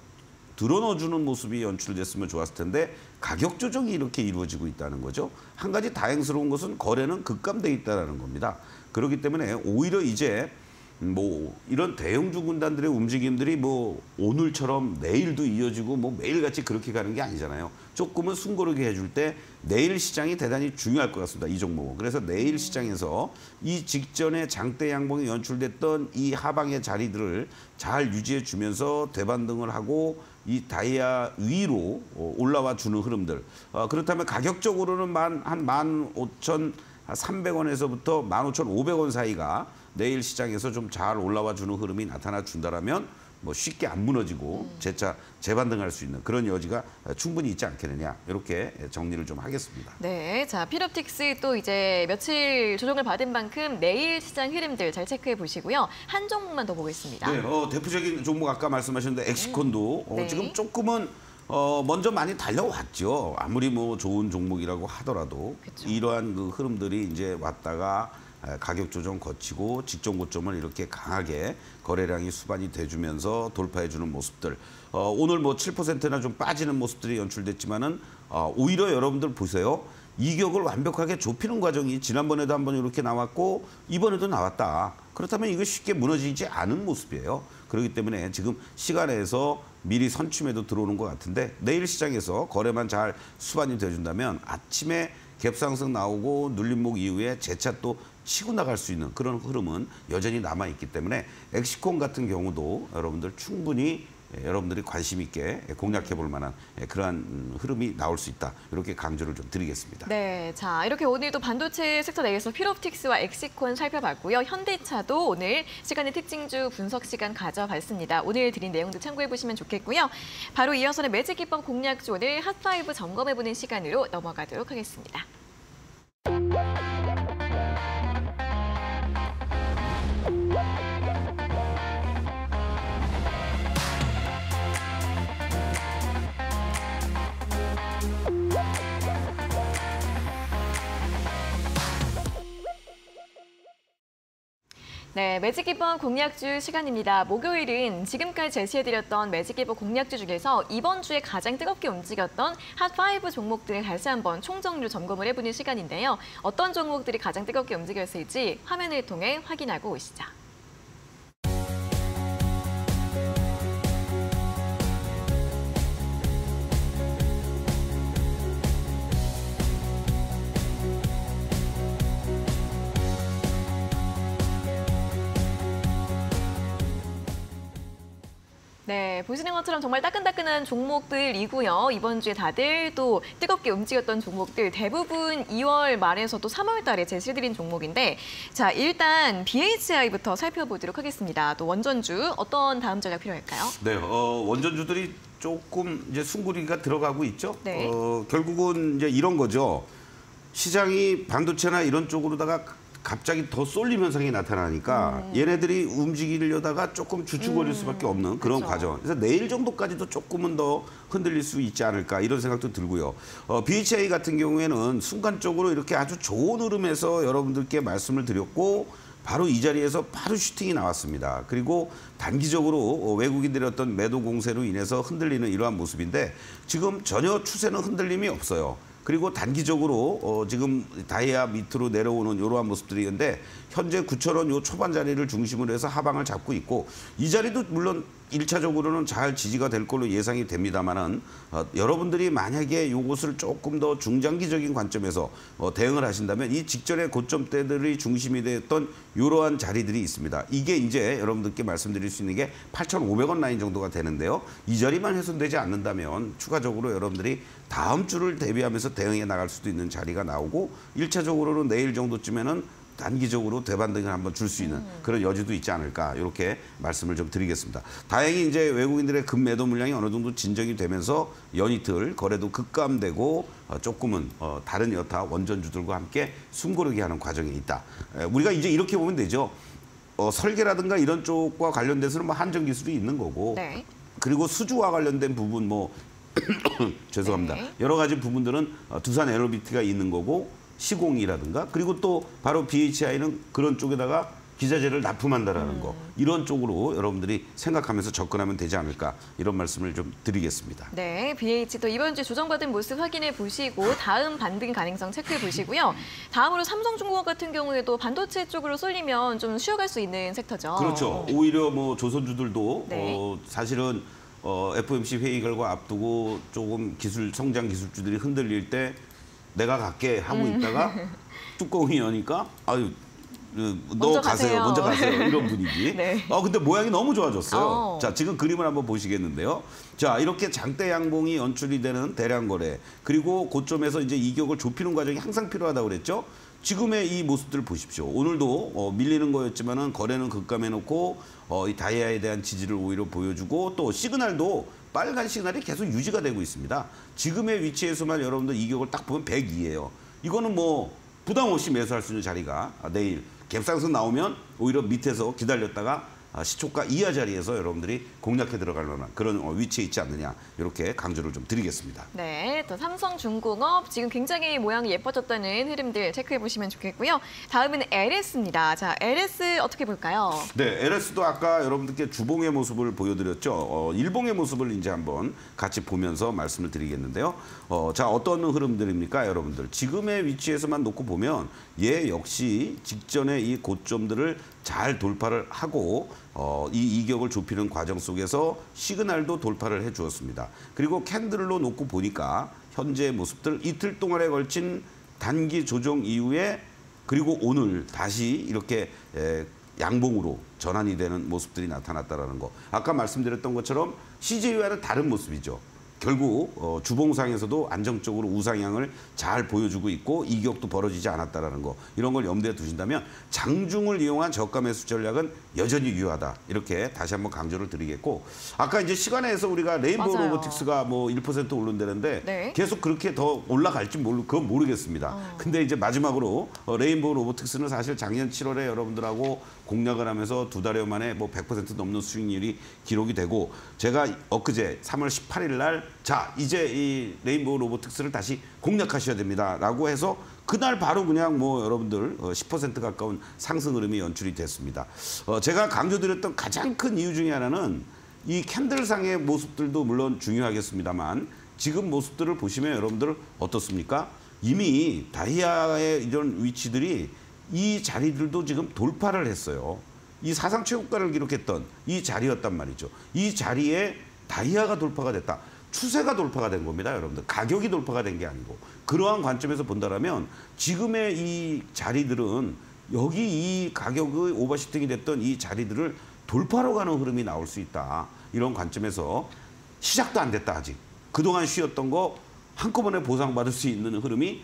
드러넣어주는 모습이 연출됐으면 좋았을 텐데 가격 조정이 이렇게 이루어지고 있다는 거죠. 한 가지 다행스러운 것은 거래는 급감돼 있다는 겁니다. 그렇기 때문에 오히려 이제 뭐 이런 대형주 군단들의 움직임들이 뭐 오늘처럼 내일도 이어지고 뭐 매일같이 그렇게 가는 게 아니잖아요. 조금은 숨고르게 해줄 때 내일 시장이 대단히 중요할 것 같습니다. 이 종목은. 그래서 내일 시장에서 이 직전에 장대 양봉이 연출됐던 이 하방의 자리들을 잘 유지해 주면서 대반등을 하고 이 다이아 위로 올라와 주는 흐름들. 그렇다면 가격적으로는 한 15,300원에서부터 15,500원 사이가 내일 시장에서 좀 잘 올라와 주는 흐름이 나타나 준다라면 뭐 쉽게 안 무너지고 재차 재반등할 수 있는 그런 여지가 충분히 있지 않겠느냐 이렇게 정리를 좀 하겠습니다. 네, 자 필옵틱스 또 이제 며칠 조정을 받은 만큼 내일 시장 흐름들 잘 체크해 보시고요. 한 종목만 더 보겠습니다. 네, 대표적인 종목 아까 말씀하셨는데 엑시콘도 네. 지금 조금은 먼저 많이 달려왔죠. 아무리 뭐 좋은 종목이라고 하더라도 그쵸. 이러한 그 흐름들이 이제 왔다가 가격 조정 거치고 직전 고점을 이렇게 강하게 거래량이 수반이 돼주면서 돌파해주는 모습들. 오늘 뭐 7%나 좀 빠지는 모습들이 연출됐지만은 오히려 여러분들 보세요. 이격을 완벽하게 좁히는 과정이 지난번에도 한번 이렇게 나왔고 이번에도 나왔다. 그렇다면 이거 쉽게 무너지지 않은 모습이에요. 그렇기 때문에 지금 시간에서 미리 선춤에도 들어오는 것 같은데 내일 시장에서 거래만 잘 수반이 돼준다면 아침에 갭상승 나오고 눌림목 이후에 재차 또 치고 나갈 수 있는 그런 흐름은 여전히 남아있기 때문에 엑시콘 같은 경우도 여러분들 충분히 여러분들이 관심 있게 공략해 볼 만한 그러한 흐름이 나올 수 있다. 이렇게 강조를 좀 드리겠습니다. 네, 자 이렇게 오늘도 반도체 섹터 내에서 필옵틱스와 엑시콘 살펴봤고요. 현대차도 오늘 시간의 특징주 분석 시간 가져봤습니다. 오늘 드린 내용도 참고해 보시면 좋겠고요. 바로 이어서는 매직 기법 공략주 오늘 핫5 점검해 보는 시간으로 넘어가도록 하겠습니다. 네, 매직기법 공략주 시간입니다. 목요일은 지금까지 제시해드렸던 매직기법 공략주 중에서 이번 주에 가장 뜨겁게 움직였던 핫5 종목들을 다시 한번 총정리 점검을 해보는 시간인데요. 어떤 종목들이 가장 뜨겁게 움직였을지 화면을 통해 확인하고 오시죠. 네, 보시는 것처럼 정말 따끈따끈한 종목들이고요. 이번 주에 다들 또 뜨겁게 움직였던 종목들 대부분 2월 말에서 또 3월 달에 제시해드린 종목인데 자 일단 BHI부터 살펴보도록 하겠습니다. 또 원전주 어떤 다음 전략 필요할까요? 네, 원전주들이 조금 이제 숨고르기가 들어가고 있죠. 네. 결국은 이제 이런 거죠. 시장이 반도체나 이런 쪽으로다가 갑자기 더 쏠림 현상이 나타나니까 얘네들이 움직이려다가 조금 주춤거릴 수밖에 없는 그런 그렇죠. 과정. 그래서 내일 정도까지도 조금은 더 흔들릴 수 있지 않을까 이런 생각도 들고요. BHI 같은 경우에는 순간적으로 이렇게 아주 좋은 흐름에서 여러분들께 말씀을 드렸고 바로 이 자리에서 바로 슈팅이 나왔습니다. 그리고 단기적으로 외국인들의 어떤 매도 공세로 인해서 흔들리는 이러한 모습인데 지금 전혀 추세는 흔들림이 없어요. 그리고 단기적으로 지금 다이아 밑으로 내려오는 이러한 모습들이 있는데 현재 9,000원 요 초반 자리를 중심으로 해서 하방을 잡고 있고 이 자리도 물론 1차적으로는 잘 지지가 될 걸로 예상이 됩니다만은 여러분들이 만약에 이것을 조금 더 중장기적인 관점에서 대응을 하신다면 이 직전의 고점대들이 중심이 됐던 이러한 자리들이 있습니다. 이게 이제 여러분들께 말씀드릴 수 있는 게 8,500원 라인 정도가 되는데요. 이 자리만 훼손되지 않는다면 추가적으로 여러분들이 다음 주를 대비하면서 대응해 나갈 수도 있는 자리가 나오고 1차적으로는 내일 정도쯤에는 단기적으로 대반등을 한번 줄 수 있는 그런 여지도 있지 않을까 이렇게 말씀을 좀 드리겠습니다. 다행히 이제 외국인들의 급매도 물량이 어느 정도 진정이 되면서 연이틀 거래도 급감되고 조금은 다른 여타 원전주들과 함께 숨고르기 하는 과정에 있다. 우리가 이제 이렇게 보면 되죠. 설계라든가 이런 쪽과 관련돼서는 뭐 한정 기술이 있는 거고 네. 그리고 수주와 관련된 부분 뭐 죄송합니다. 네. 여러 가지 부분들은 두산 에너비티가 있는 거고 시공이라든가 그리고 또 바로 BHI는 그런 쪽에다가 기자재를 납품한다라는 거 이런 쪽으로 여러분들이 생각하면서 접근하면 되지 않을까 이런 말씀을 좀 드리겠습니다. 네, BH 또 이번 주 조정받은 모습 확인해 보시고 다음 반등 가능성 체크해 보시고요. 다음으로 삼성중공업 같은 경우에도 반도체 쪽으로 쏠리면 좀 쉬어갈 수 있는 섹터죠. 그렇죠. 오히려 뭐 조선주들도 네. 사실은 FOMC 회의 결과 앞두고 조금 성장 기술주들이 흔들릴 때 내가 갈게 하고 있다가 뚜껑이 여니까 아유 너 가세요. 먼저 가세요. 이런 분위기. 네. 근데 모양이 너무 좋아졌어요. 자, 지금 그림을 한번 보시겠는데요. 자, 이렇게 장대 양봉이 연출이 되는 대량 거래. 그리고 고점에서 이제 이격을 좁히는 과정이 항상 필요하다고 그랬죠. 지금의 이 모습들을 보십시오. 오늘도 밀리는 거였지만은 거래는 급감해 놓고 이 다이아에 대한 지지를 오히려 보여주고 또 시그널도 빨간 시그널이 계속 유지가 되고 있습니다. 지금의 위치에서만 여러분들 이격을 딱 보면 102예요. 이거는 뭐 부담 없이 매수할 수 있는 자리가 내일 갭상승 나오면 오히려 밑에서 기다렸다가 시초가 이하 자리에서 여러분들이 공략해 들어갈 만한 그런 위치에 있지 않느냐 이렇게 강조를 좀 드리겠습니다. 네, 또 삼성중공업 지금 굉장히 모양이 예뻐졌다는 흐름들 체크해 보시면 좋겠고요. 다음은 LS입니다. 자, LS 어떻게 볼까요? 네, LS도 아까 여러분들께 주봉의 모습을 보여드렸죠. 일봉의 모습을 이제 한번 같이 보면서 말씀을 드리겠는데요. 자, 어떤 흐름들입니까, 여러분들? 지금의 위치에서만 놓고 보면 얘 역시 직전의 이 고점들을 잘 돌파를 하고 이 이격을 좁히는 과정 속에서 시그널도 돌파를 해주었습니다. 그리고 캔들로 놓고 보니까 현재의 모습들 이틀 동안에 걸친 단기 조정 이후에 그리고 오늘 다시 이렇게 양봉으로 전환이 되는 모습들이 나타났다는 거. 아까 말씀드렸던 것처럼 CJ와는 다른 모습이죠. 결국 주봉상에서도 안정적으로 우상향을 잘 보여주고 있고 이격도 벌어지지 않았다라는 거 이런 걸 염두에 두신다면 장중을 이용한 저가 매수 전략은 여전히 유효하다 이렇게 다시 한번 강조를 드리겠고 아까 이제 시간에서 우리가 레인보우 맞아요. 로보틱스가 뭐 1% 오른다는데 네. 계속 그렇게 더 올라갈지 그건 모르겠습니다. 근데 이제 마지막으로 레인보우 로보틱스는 사실 작년 7월에 여러분들하고 공략을 하면서 두 달여 만에 뭐 100% 넘는 수익률이 기록이 되고 제가 엊그제 3월 18일 날 자 이제 이 레인보우 로보틱스를 다시 공략하셔야 됩니다라고 해서 그날 바로 그냥 뭐 여러분들 10% 가까운 상승 흐름이 연출이 됐습니다. 제가 강조드렸던 가장 큰 이유 중에 하나는 이 캔들상의 모습들도 물론 중요하겠습니다만 지금 모습들을 보시면 여러분들 어떻습니까? 이미 다이아의 이런 위치들이 이 자리들도 지금 돌파를 했어요. 이 사상 최고가를 기록했던 이 자리였단 말이죠. 이 자리에 다이아가 돌파가 됐다. 추세가 돌파가 된 겁니다, 여러분들. 가격이 돌파가 된 게 아니고. 그러한 관점에서 본다면 지금의 이 자리들은 여기 이 가격의 오버슈팅이 됐던 이 자리들을 돌파로 가는 흐름이 나올 수 있다. 이런 관점에서 시작도 안 됐다, 아직. 그동안 쉬었던 거 한꺼번에 보상받을 수 있는 흐름이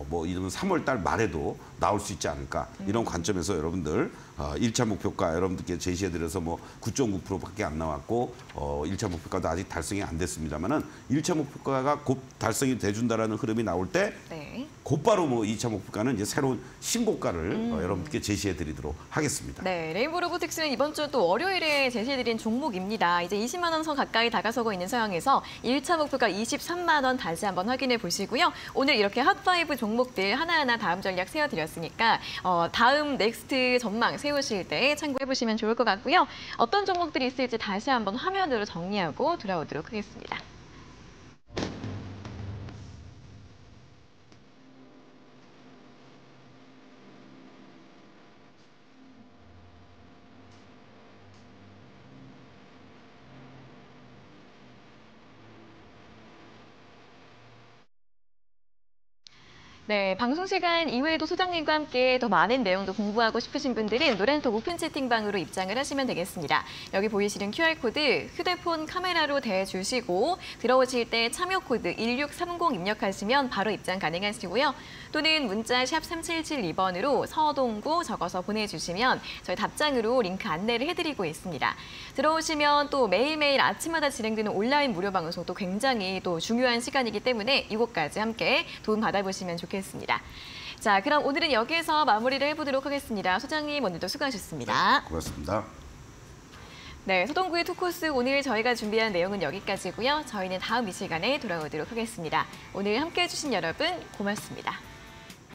뭐 이런 3월 달 말에도 나올 수 있지 않을까 이런 관점에서 여러분들 1차 목표가 여러분들께 제시해드려서 뭐 9.9%밖에 안 나왔고 1차 목표가도 아직 달성이 안 됐습니다만은 1차 목표가가 곧 달성이 돼준다라는 흐름이 나올 때 네. 곧바로 뭐 2차 목표가는 이제 새로운 신고가를 여러분들께 제시해드리도록 하겠습니다. 네, 레인보우 로보틱스는 이번 주 또 월요일에 제시해드린 종목입니다. 이제 20만 원 선 가까이 다가서고 있는 상황에서 1차 목표가 23만 원 다시 한번 확인해 보시고요. 오늘 이렇게 핫5 종목들 하나하나 다음 전략 세워드렸으니까 다음 넥스트 전망 세우실 때 참고해 보시면 좋을 것 같고요. 어떤 종목들이 있을지 다시 한번 화면으로 정리하고 돌아오도록 하겠습니다. 네, 방송 시간 이후에도 소장님과 함께 더 많은 내용도 공부하고 싶으신 분들은 노란톡 오픈 채팅방으로 입장을 하시면 되겠습니다. 여기 보이시는 QR코드 휴대폰 카메라로 대주시고 들어오실 때 참여 코드 1630 입력하시면 바로 입장 가능하시고요. 또는 문자 샵 3772번으로 서동구 적어서 보내주시면 저희 답장으로 링크 안내를 해드리고 있습니다. 들어오시면 또 매일매일 아침마다 진행되는 온라인 무료 방송도 굉장히 또 중요한 시간이기 때문에 이곳까지 함께 도움 받아보시면 좋겠습니다. 자, 그럼 오늘은 여기에서 마무리를 해보도록 하겠습니다. 소장님 오늘도 수고하셨습니다. 고맙습니다. 네, 서동구의 투코스 오늘 저희가 준비한 내용은 여기까지고요. 저희는 다음 이 시간에 돌아오도록 하겠습니다. 오늘 함께해 주신 여러분 고맙습니다.